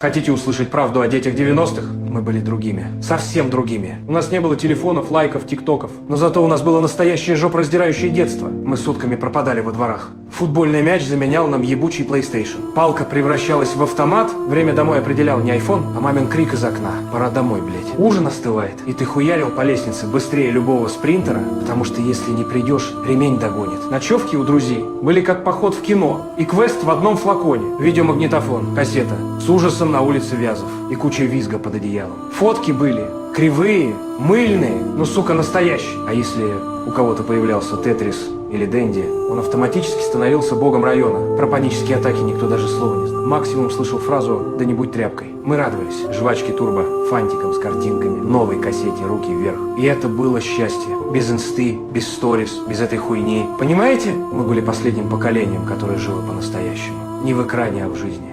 Хотите услышать правду о детях 90-х? Мы были другими. Совсем другими. У нас не было телефонов, лайков, тиктоков. Но зато у нас было настоящее жопораздирающее детство. Мы сутками пропадали во дворах. Футбольный мяч заменял нам ебучий PlayStation. Палка превращалась в автомат. Время домой определял не iPhone, а мамин крик из окна. Пора домой, блядь. Ужин остывает. И ты хуярил по лестнице быстрее любого спринтера, потому что если не придешь, ремень догонит. Ночевки у друзей были как поход в кино. И квест в одном флаконе. Видеомагнитофон, кассета. С ужасом на улице Вязов. И куча визга под одеялом. Фотки были кривые, мыльные, но, сука, настоящие. А если у кого-то появлялся Тетрис или Дэнди, он автоматически становился богом района. Про панические атаки никто даже слова не знал. Максимум слышал фразу «да не будь тряпкой». Мы радовались. Жвачки турбо, фантиком с картинками, новой кассете «Руки вверх». И это было счастье. Без инсты, без сторис, без этой хуйни. Понимаете? Мы были последним поколением, которое жило по-настоящему. Не в экране, а в жизни.